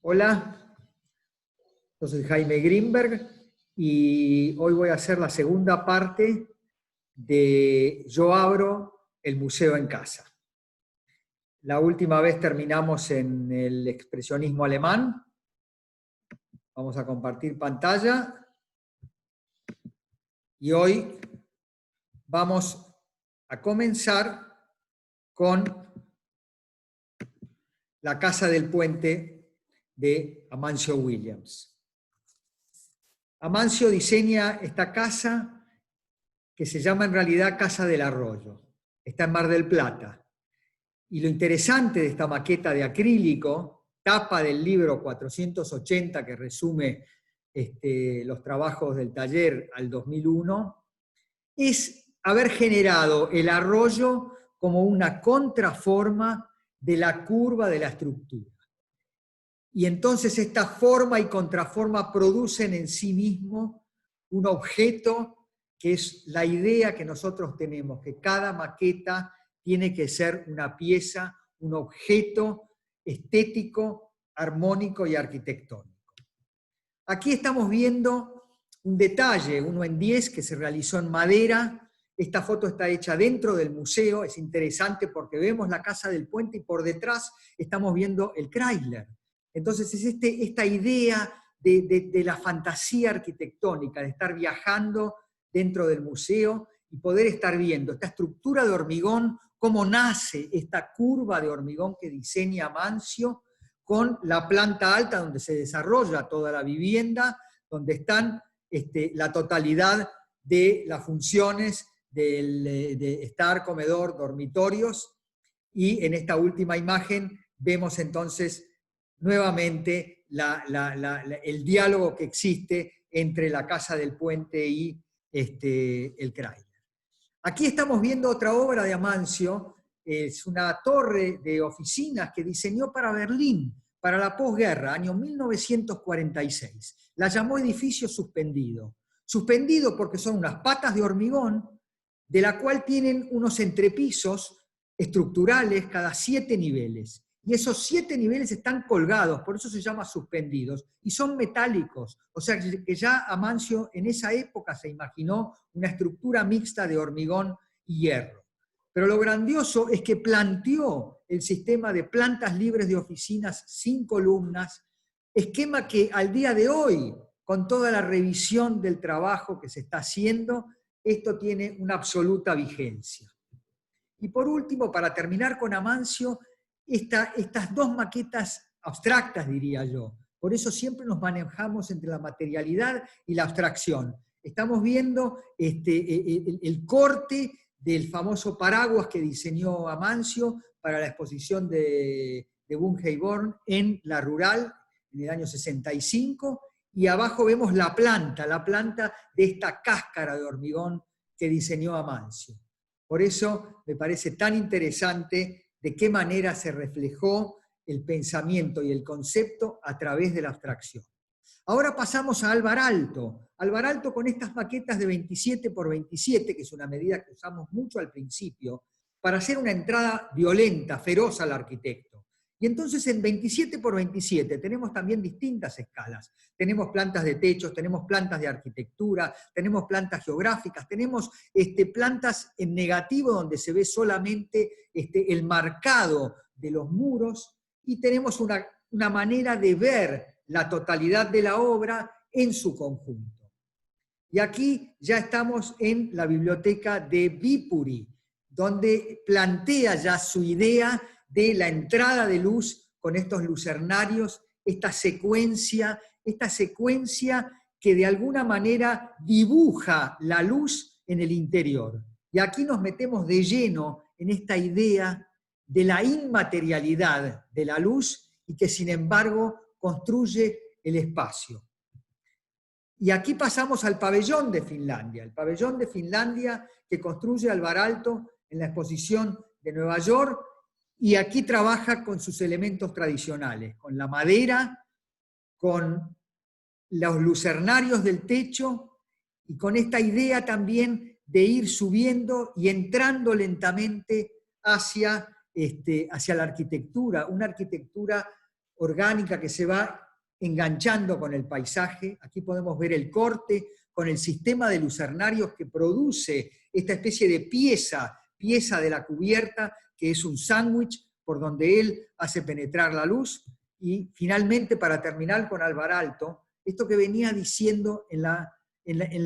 Hola, yo soy Jaime Greenberg y hoy voy a hacer la segunda parte de Yo abro el museo en casa. La última vez terminamos en el expresionismo alemán. Vamos a compartir pantalla y hoy vamos a comenzar con la Casa del Puente de Amancio Williams. Amancio diseña esta casa que se llama en realidad Casa del Arroyo. Está en Mar del Plata. Y lo interesante de esta maqueta de acrílico, tapa del libro 480 que resume los trabajos del taller al 2001, es haber generado el arroyo como una contraforma de la curva de la estructura. Y entonces esta forma y contraforma producen en sí mismo un objeto que es la idea que nosotros tenemos, que cada maqueta tiene que ser una pieza, un objeto estético, armónico y arquitectónico. Aquí estamos viendo un detalle, 1 en 10, que se realizó en madera. Esta foto está hecha dentro del museo, es interesante porque vemos la Casa del Puente y por detrás estamos viendo el Chrysler. Entonces es esta idea de la fantasía arquitectónica, de estar viajando dentro del museo y poder estar viendo esta estructura de hormigón, cómo nace esta curva de hormigón que diseña Amancio, con la planta alta donde se desarrolla toda la vivienda, donde están la totalidad de las funciones de estar, comedor, dormitorios, y en esta última imagen vemos entonces nuevamente el diálogo que existe entre la Casa del Puente y el Chrysler. Aquí estamos viendo otra obra de Amancio, es una torre de oficinas que diseñó para Berlín, para la posguerra, año 1946. La llamó edificio suspendido. Suspendido porque son unas patas de hormigón, de la cual tienen unos entrepisos estructurales cada 7 niveles. Y esos 7 niveles están colgados, por eso se llama suspendidos, y son metálicos. O sea que ya Amancio en esa época se imaginó una estructura mixta de hormigón y hierro. Pero lo grandioso es que planteó el sistema de plantas libres de oficinas sin columnas, esquema que al día de hoy, con toda la revisión del trabajo que se está haciendo, esto tiene una absoluta vigencia. Y por último, para terminar con Amancio, estas dos maquetas abstractas, diría yo. Por eso siempre nos manejamos entre la materialidad y la abstracción. Estamos viendo el corte del famoso paraguas que diseñó Amancio para la exposición de Bungay-Born en La Rural en el año 65, y abajo vemos la planta de esta cáscara de hormigón que diseñó Amancio. Por eso me parece tan interesante de qué manera se reflejó el pensamiento y el concepto a través de la abstracción. Ahora pasamos a Alvar Aalto. Alvar Aalto con estas maquetas de 27 por 27, que es una medida que usamos mucho al principio, para hacer una entrada violenta, feroz al arquitecto. Y entonces en 27 por 27 tenemos también distintas escalas. Tenemos plantas de techos, tenemos plantas de arquitectura, tenemos plantas geográficas, tenemos plantas en negativo donde se ve solamente el marcado de los muros, y tenemos una manera de ver la totalidad de la obra en su conjunto. Y aquí ya estamos en la biblioteca de Viipuri, donde plantea ya su idea de la entrada de luz con estos lucernarios, esta secuencia que de alguna manera dibuja la luz en el interior. Y aquí nos metemos de lleno en esta idea de la inmaterialidad de la luz y que sin embargo construye el espacio. Y aquí pasamos al pabellón de Finlandia, el pabellón de Finlandia que construye Alvar Aalto en la exposición de Nueva York, y aquí trabaja con sus elementos tradicionales, con la madera, con los lucernarios del techo y con esta idea también de ir subiendo y entrando lentamente hacia la arquitectura, una arquitectura orgánica que se va enganchando con el paisaje. Aquí podemos ver el corte con el sistema de lucernarios que produce esta especie de pieza de la cubierta, que es un sándwich por donde él hace penetrar la luz. Y finalmente, para terminar con Alvaralto, esto que venía diciendo en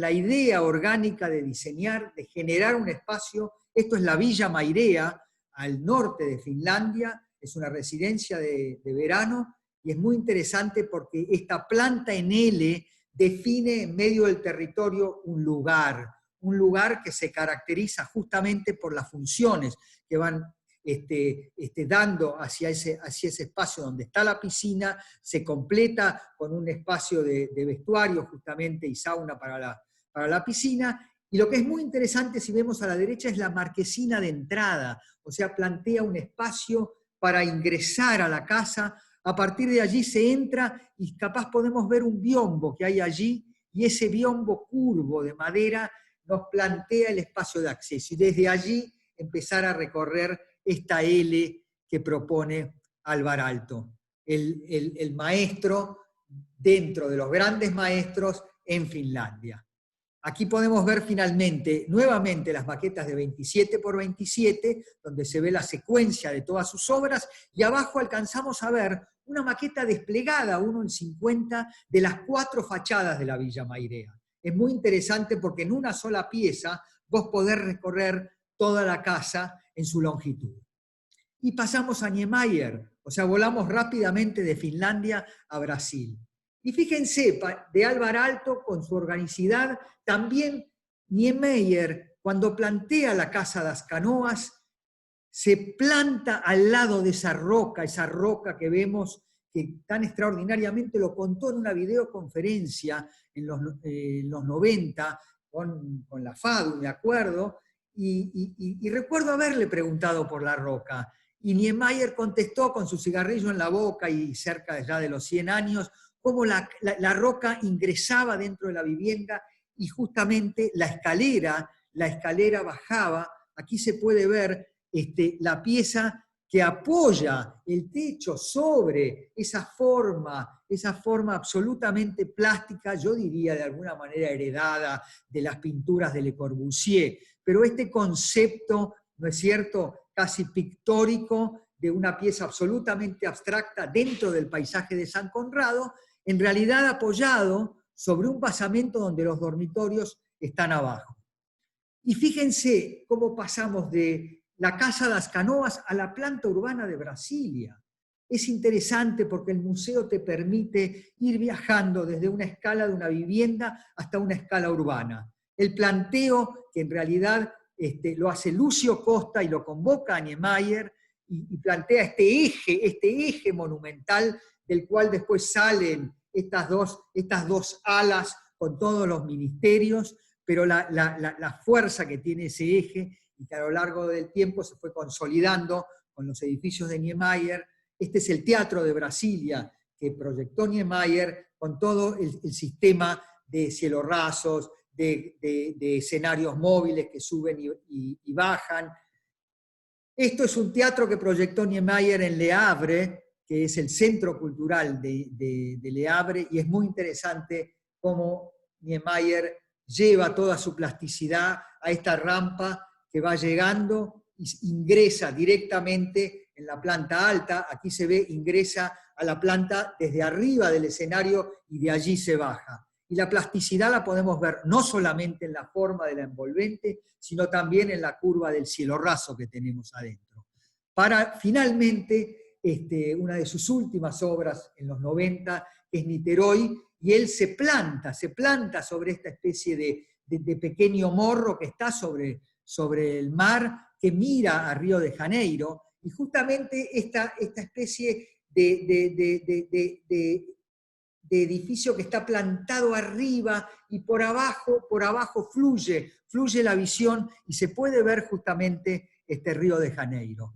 la idea orgánica de diseñar, de generar un espacio. Esto es la Villa Mairea, al norte de Finlandia, es una residencia de verano, y es muy interesante porque esta planta en L define en medio del territorio un lugar que se caracteriza justamente por las funciones que van dando hacia ese espacio donde está la piscina, se completa con un espacio de vestuario justamente y sauna para la piscina. Y lo que es muy interesante, si vemos a la derecha, es la marquesina de entrada, o sea, plantea un espacio para ingresar a la casa. A partir de allí se entra y capaz podemos ver un biombo que hay allí, y ese biombo curvo de madera nos plantea el espacio de acceso, y desde allí empezar a recorrer esta L que propone Alvaralto, el maestro dentro de los grandes maestros en Finlandia. Aquí podemos ver finalmente, nuevamente, las maquetas de 27 por 27, donde se ve la secuencia de todas sus obras, y abajo alcanzamos a ver una maqueta desplegada, 1:50, de las 4 fachadas de la Villa Mairea. Es muy interesante porque en una sola pieza vos podés recorrer toda la casa en su longitud. Y pasamos a Niemeyer, o sea, volamos rápidamente de Finlandia a Brasil. Y fíjense, de Alvaralto, con su organicidad, también Niemeyer, cuando plantea la Casa das Canoas, se planta al lado de esa roca que vemos, que tan extraordinariamente lo contó en una videoconferencia en los 90, con la FADU, me acuerdo, y recuerdo haberle preguntado por la roca, y Niemeyer contestó con su cigarrillo en la boca y cerca ya de los 100 años, cómo la roca ingresaba dentro de la vivienda, y justamente la escalera bajaba. Aquí se puede ver la pieza que apoya el techo sobre esa forma absolutamente plástica, yo diría de alguna manera heredada de las pinturas de Le Corbusier, pero este concepto, ¿no es cierto?, casi pictórico, de una pieza absolutamente abstracta dentro del paisaje de San Conrado, en realidad apoyado sobre un basamento donde los dormitorios están abajo. Y fíjense cómo pasamos de la Casa das Canoas a la planta urbana de Brasilia. Es interesante porque el museo te permite ir viajando desde una escala de una vivienda hasta una escala urbana. El planteo, que en realidad lo hace Lucio Costa y lo convoca a Niemeyer, y plantea este eje monumental del cual después salen estas dos alas con todos los ministerios, pero la fuerza que tiene ese eje, y que a lo largo del tiempo se fue consolidando con los edificios de Niemeyer. Este es el Teatro de Brasilia, que proyectó Niemeyer con todo el sistema de cielos rasos, de escenarios móviles que suben y bajan. Esto es un teatro que proyectó Niemeyer en Le Havre, que es el centro cultural de Le Havre, y es muy interesante cómo Niemeyer lleva toda su plasticidad a esta rampa que va llegando y ingresa directamente en la planta alta. Aquí se ve, ingresa a la planta desde arriba del escenario y de allí se baja. Y la plasticidad la podemos ver no solamente en la forma de la envolvente, sino también en la curva del cielo raso que tenemos adentro. Para finalmente, una de sus últimas obras en los 90, que es Niterói, y él se planta sobre esta especie de pequeño morro que está sobre el mar, que mira a Río de Janeiro, y justamente esta especie de edificio que está plantado arriba, y por abajo fluye la visión, y se puede ver justamente Río de Janeiro.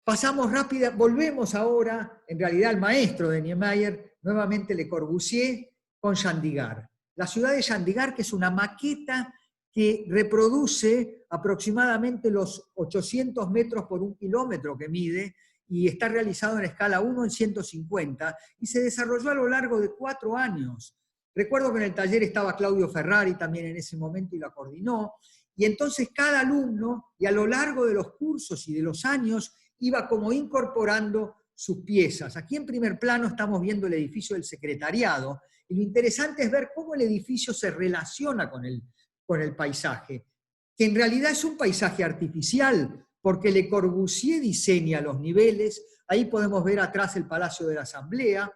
Pasamos rápida, volvemos ahora, en realidad, al maestro de Niemeyer, nuevamente Le Corbusier, con Chandigarh. La ciudad de Chandigarh, que es una maqueta que reproduce aproximadamente los 800 metros por 1 kilómetro que mide, y está realizado en escala 1:150 y se desarrolló a lo largo de 4 años. Recuerdo que en el taller estaba Claudio Ferrari también en ese momento y la coordinó, y entonces cada alumno, y a lo largo de los cursos y de los años, iba como incorporando sus piezas. Aquí en primer plano estamos viendo el edificio del secretariado, y lo interesante es ver cómo el edificio se relaciona con el paisaje, que en realidad es un paisaje artificial, porque Le Corbusier diseña los niveles. Ahí podemos ver atrás el Palacio de la Asamblea.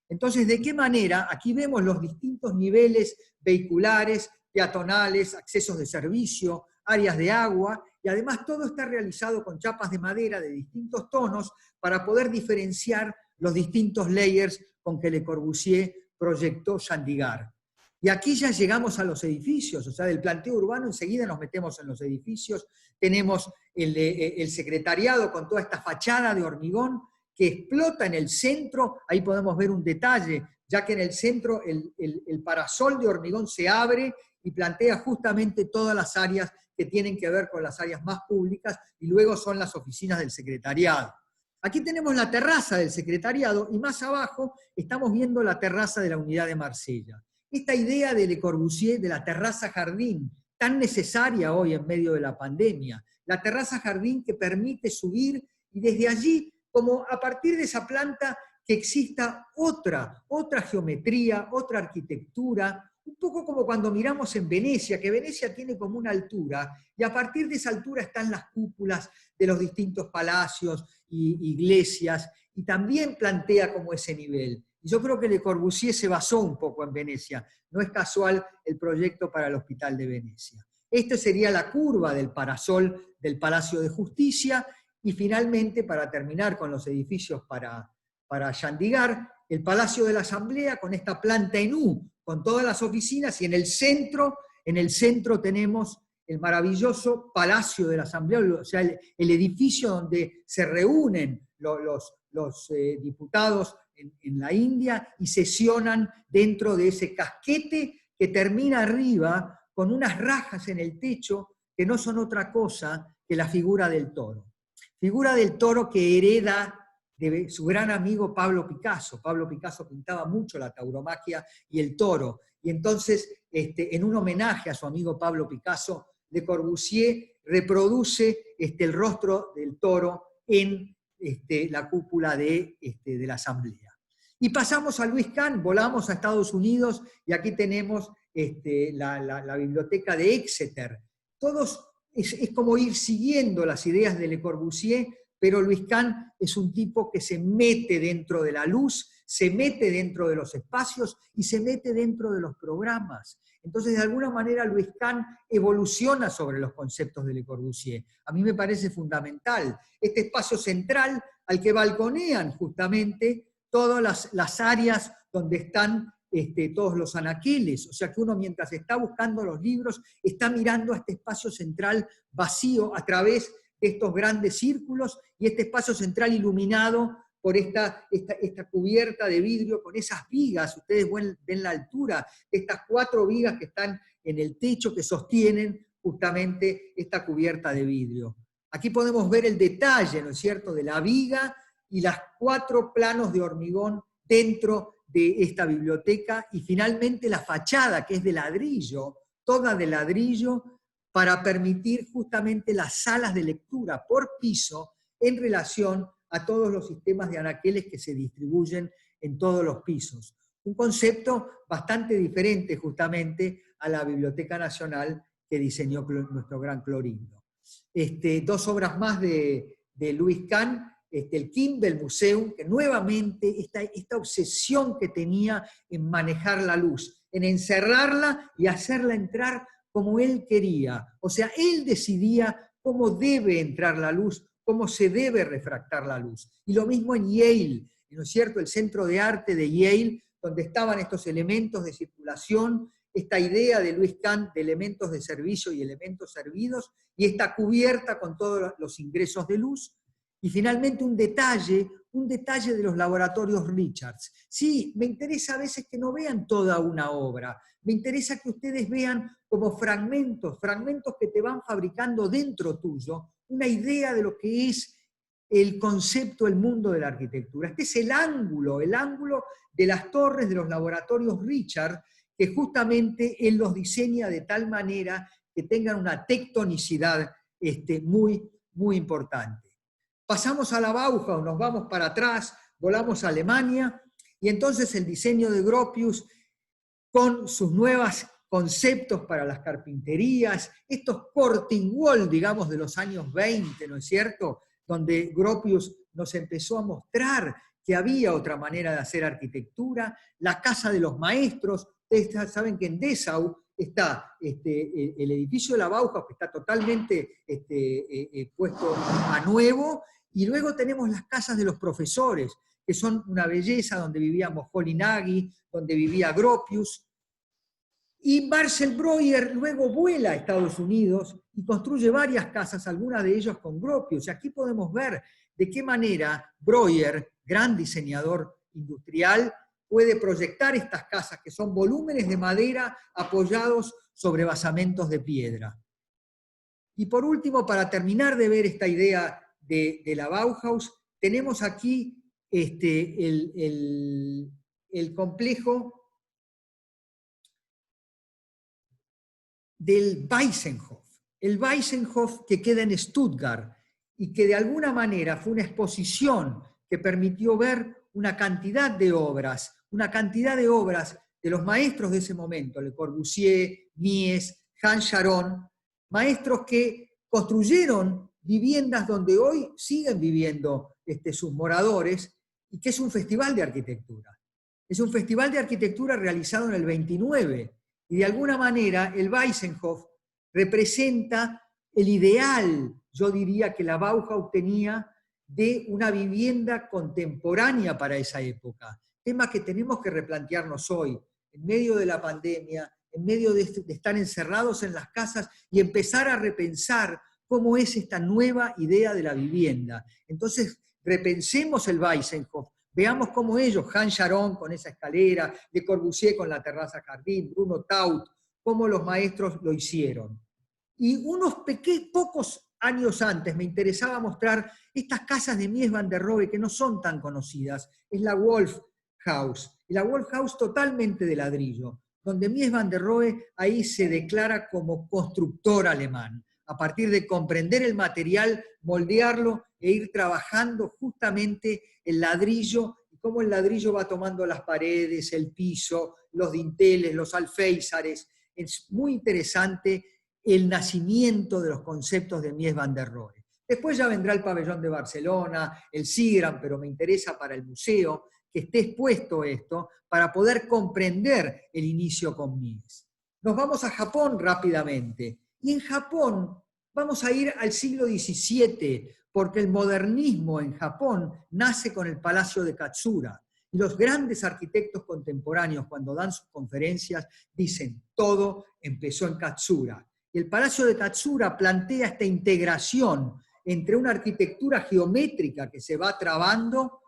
Entonces, ¿de qué manera? Aquí vemos los distintos niveles vehiculares, peatonales, accesos de servicio, áreas de agua, y además todo está realizado con chapas de madera de distintos tonos para poder diferenciar los distintos layers con que Le Corbusier proyectó Chandigarh. Y aquí ya llegamos a los edificios, o sea, del planteo urbano enseguida nos metemos en los edificios. Tenemos el secretariado con toda esta fachada de hormigón que explota en el centro. Ahí podemos ver un detalle, ya que en el centro el parasol de hormigón se abre y plantea justamente todas las áreas que tienen que ver con las áreas más públicas, y luego son las oficinas del secretariado. Aquí tenemos la terraza del secretariado, y más abajo estamos viendo la terraza de la unidad de Marsella. Esta idea de Le Corbusier, de la terraza jardín, tan necesaria hoy en medio de la pandemia, la terraza jardín que permite subir, y desde allí, como a partir de esa planta, que exista otra geometría, otra arquitectura, un poco como cuando miramos en Venecia, que Venecia tiene como una altura, y a partir de esa altura están las cúpulas de los distintos palacios y iglesias, y también plantea como ese nivel. Y yo creo que Le Corbusier se basó un poco en Venecia. No es casual el proyecto para el Hospital de Venecia. Esta sería la curva del parasol del Palacio de Justicia, y finalmente, para terminar con los edificios para Chandigarh, el Palacio de la Asamblea con esta planta en U, con todas las oficinas, y en el centro tenemos el maravilloso Palacio de la Asamblea, o sea, el edificio donde se reúnen los diputados en la India y sesionan dentro de ese casquete que termina arriba con unas rajas en el techo que no son otra cosa que la figura del toro. Figura del toro que hereda de su gran amigo Pablo Picasso. Pablo Picasso pintaba mucho la tauromaquia y el toro, y entonces, en un homenaje a su amigo Pablo Picasso, Le Corbusier reproduce el rostro del toro en la cúpula de la Asamblea. Y pasamos a Louis Kahn, volamos a Estados Unidos, y aquí tenemos la biblioteca de Exeter. Es como ir siguiendo las ideas de Le Corbusier, pero Louis Kahn es un tipo que se mete dentro de la luz, se mete dentro de los espacios y se mete dentro de los programas. Entonces, de alguna manera, Louis Kahn evoluciona sobre los conceptos de Le Corbusier. A mí me parece fundamental este espacio central al que balconean justamente todas las áreas donde están todos los anaqueles. O sea que uno, mientras está buscando los libros, está mirando a este espacio central vacío a través de estos grandes círculos, y este espacio central iluminado por esta cubierta de vidrio con esas vigas. Ustedes ven la altura de estas 4 vigas que están en el techo que sostienen justamente esta cubierta de vidrio. Aquí podemos ver el detalle, ¿no es cierto?, de la viga y las 4 planos de hormigón dentro de esta biblioteca, y finalmente la fachada, que es de ladrillo, toda de ladrillo, para permitir justamente las salas de lectura por piso en relación a todos los sistemas de anaqueles que se distribuyen en todos los pisos. Un concepto bastante diferente justamente a la Biblioteca Nacional que diseñó nuestro gran Clorindo. 2 obras más de Louis Kahn, el Kimbell Museum, que nuevamente esta obsesión que tenía en manejar la luz, en encerrarla y hacerla entrar como él quería. O sea, él decidía cómo debe entrar la luz, cómo se debe refractar la luz. Y lo mismo en Yale, ¿no es cierto?, el Centro de Arte de Yale, donde estaban estos elementos de circulación, esta idea de Louis Kahn de elementos de servicio y elementos servidos, y esta cubierta con todos los ingresos de luz. Y finalmente un detalle de los laboratorios Richards. Sí, me interesa a veces que no vean toda una obra, me interesa que ustedes vean como fragmentos que te van fabricando dentro tuyo, una idea de lo que es el concepto, el mundo de la arquitectura. Este es el ángulo de las torres de los laboratorios Richard, que justamente él los diseña de tal manera que tengan una tectonicidad muy, muy importante. Pasamos a la Bauhaus, nos vamos para atrás, volamos a Alemania, y entonces el diseño de Gropius, con sus nuevos conceptos para las carpinterías, estos curtain wall, digamos, de los años 20, ¿no es cierto?, donde Gropius nos empezó a mostrar que había otra manera de hacer arquitectura, la casa de los maestros. Ustedes saben que en Dessau está el edificio de la Bauhaus, que está totalmente puesto a nuevo, y luego tenemos las casas de los profesores, que son una belleza, donde vivía Moholy-Nagy, donde vivía Gropius. Y Marcel Breuer luego vuela a Estados Unidos y construye varias casas, algunas de ellas con Gropius. Y aquí podemos ver de qué manera Breuer, gran diseñador industrial, puede proyectar estas casas, que son volúmenes de madera apoyados sobre basamentos de piedra. Y por último, para terminar de ver esta idea de la Bauhaus, tenemos aquí el complejo del Weissenhof. El Weissenhof que queda en Stuttgart y que de alguna manera fue una exposición que permitió ver una cantidad de obras de los maestros de ese momento, Le Corbusier, Mies, Hans Scharoun, maestros que construyeron viviendas donde hoy siguen viviendo sus moradores, y que es un festival de arquitectura. Es un festival de arquitectura realizado en el 29, y de alguna manera el Weissenhof representa el ideal, yo diría, que la Bauhaus tenía de una vivienda contemporánea para esa época. Tema que tenemos que replantearnos hoy, en medio de la pandemia, en medio de estar encerrados en las casas y empezar a repensar cómo es esta nueva idea de la vivienda. Entonces, repensemos el Weissenhof, veamos cómo ellos, Hans Scharoun con esa escalera, Le Corbusier con la terraza jardín, Bruno Taut, cómo los maestros lo hicieron. Y unos pocos años antes me interesaba mostrar estas casas de Mies van der Rohe que no son tan conocidas. Es la Wolf House, y la Wolf House totalmente de ladrillo, donde Mies van der Rohe ahí se declara como constructor alemán, a partir de comprender el material, moldearlo e ir trabajando justamente el ladrillo, y cómo el ladrillo va tomando las paredes, el piso, los dinteles, los alféizares. Es muy interesante el nacimiento de los conceptos de Mies van der Rohe. Después ya vendrá el pabellón de Barcelona, el Sigram, pero me interesa para el museo que esté expuesto esto para poder comprender el inicio con Mies. Nos vamos a Japón rápidamente. Y en Japón vamos a ir al siglo XVII, porque el modernismo en Japón nace con el Palacio de Katsura. Y los grandes arquitectos contemporáneos, cuando dan sus conferencias, dicen, todo empezó en Katsura. Y el Palacio de Katsura plantea esta integración entre una arquitectura geométrica que se va trabando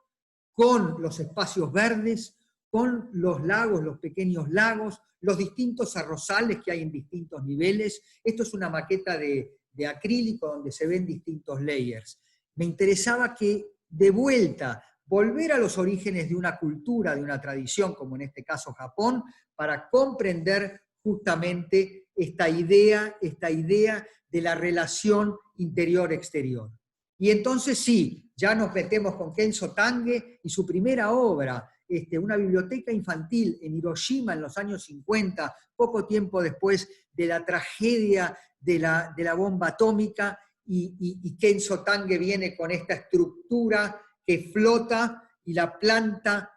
con los espacios verdes, con los lagos, los pequeños lagos, los distintos arrozales que hay en distintos niveles. Esto es una maqueta de acrílico donde se ven distintos layers. Me interesaba que, de vuelta, volver a los orígenes de una cultura, de una tradición, como en este caso Japón, para comprender justamente esta idea de la relación interior-exterior. Y entonces sí, ya nos metemos con Kenzo Tange y su primera obra, una biblioteca infantil en Hiroshima en los años 50, poco tiempo después de la tragedia de la bomba atómica, y Kenzo Tange viene con esta estructura que flota y la planta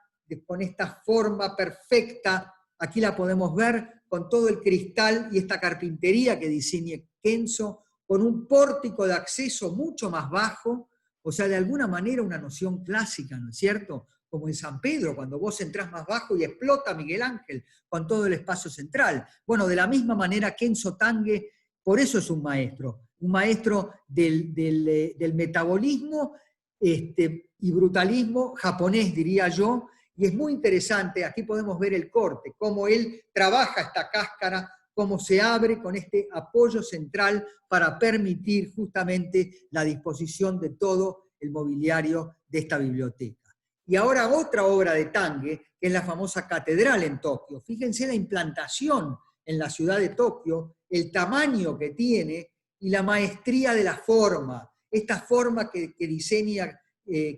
con esta forma perfecta. Aquí la podemos ver con todo el cristal y esta carpintería que diseña Kenzo, con un pórtico de acceso mucho más bajo, o sea, de alguna manera una noción clásica, ¿no es cierto? Como en San Pedro, cuando vos entrás más bajo y explota Miguel Ángel con todo el espacio central. Bueno, de la misma manera Kenzo Tange, por eso es un maestro del metabolismo y brutalismo japonés, diría yo, y es muy interesante, aquí podemos ver el corte, cómo él trabaja esta cáscara, cómo se abre con este apoyo central para permitir justamente la disposición de todo el mobiliario de esta biblioteca. Y ahora otra obra de Tange, que es la famosa catedral en Tokio. Fíjense la implantación en la ciudad de Tokio, el tamaño que tiene y la maestría de la forma, esta forma que diseña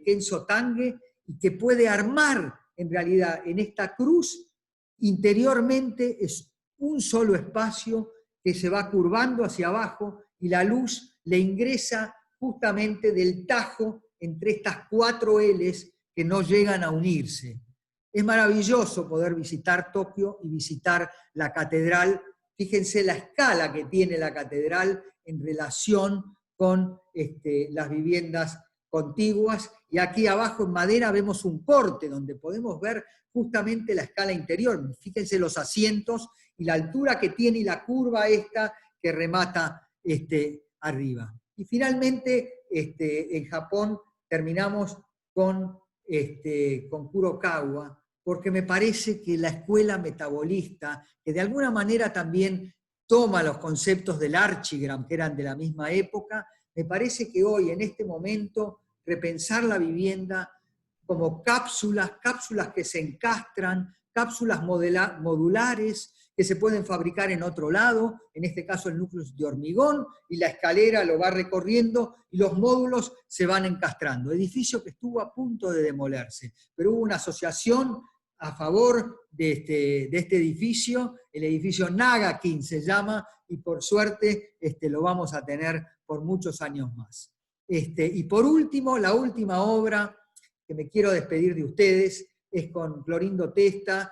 Kenzo Tange y que puede armar en realidad en esta cruz interiormente es un solo espacio que se va curvando hacia abajo y la luz le ingresa justamente del tajo entre estas 4 L's que no llegan a unirse. Es maravilloso poder visitar Tokio y visitar la catedral. Fíjense la escala que tiene la catedral en relación con las viviendas contiguas. Y aquí abajo en madera vemos un corte donde podemos ver justamente la escala interior. Fíjense los asientos y la altura que tiene y la curva esta que remata arriba. Y finalmente en Japón terminamos con Kurokawa, porque me parece que la escuela metabolista, que de alguna manera también toma los conceptos del Archigram, que eran de la misma época, me parece que hoy, en este momento, repensar la vivienda como cápsulas que se encastran, cápsulas modulares que se pueden fabricar en otro lado, en este caso el núcleo es de hormigón, y la escalera lo va recorriendo y los módulos se van encastrando. Edificio que estuvo a punto de demolerse, pero hubo una asociación a favor de este edificio, el edificio Nagakin se llama, y por suerte lo vamos a tener por muchos años más. Y por último, la última obra que me quiero despedir de ustedes es con Clorindo Testa.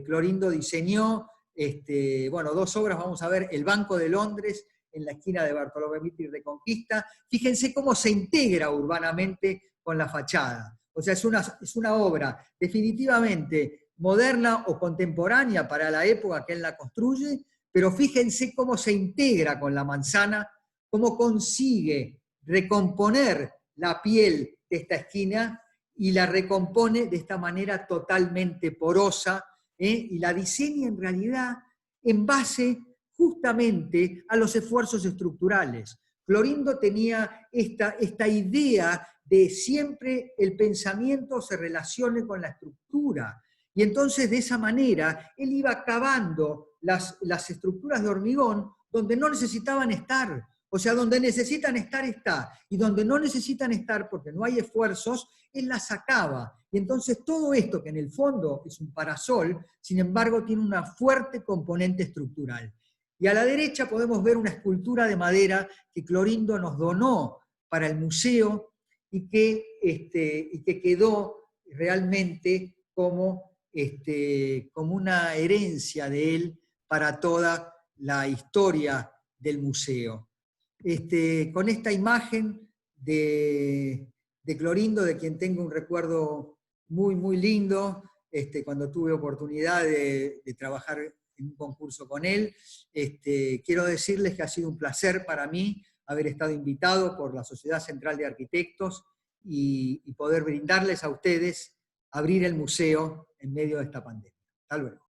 Clorindo diseñó, 2 obras, vamos a ver, El Banco de Londres, en la esquina de Bartolomé Mitre y Reconquista. Fíjense cómo se integra urbanamente con la fachada. O sea, es una obra definitivamente moderna o contemporánea para la época que él la construye, pero fíjense cómo se integra con la manzana, cómo consigue recomponer la piel de esta esquina y la recompone de esta manera totalmente porosa, y la diseña en realidad en base justamente a los esfuerzos estructurales. Clorindo tenía esta idea de siempre el pensamiento se relacione con la estructura, y entonces de esa manera él iba cavando las estructuras de hormigón donde no necesitaban estar. O sea, donde necesitan estar, está. Y donde no necesitan estar, porque no hay esfuerzos, él las sacaba. Y entonces todo esto, que en el fondo es un parasol, sin embargo tiene una fuerte componente estructural. Y a la derecha podemos ver una escultura de madera que Clorindo nos donó para el museo y que quedó realmente como una herencia de él para toda la historia del museo. Con esta imagen de Clorindo, de quien tengo un recuerdo muy, muy lindo, cuando tuve oportunidad de trabajar en un concurso con él, quiero decirles que ha sido un placer para mí haber estado invitado por la Sociedad Central de Arquitectos y poder brindarles a ustedes, abrir el museo en medio de esta pandemia. Hasta luego.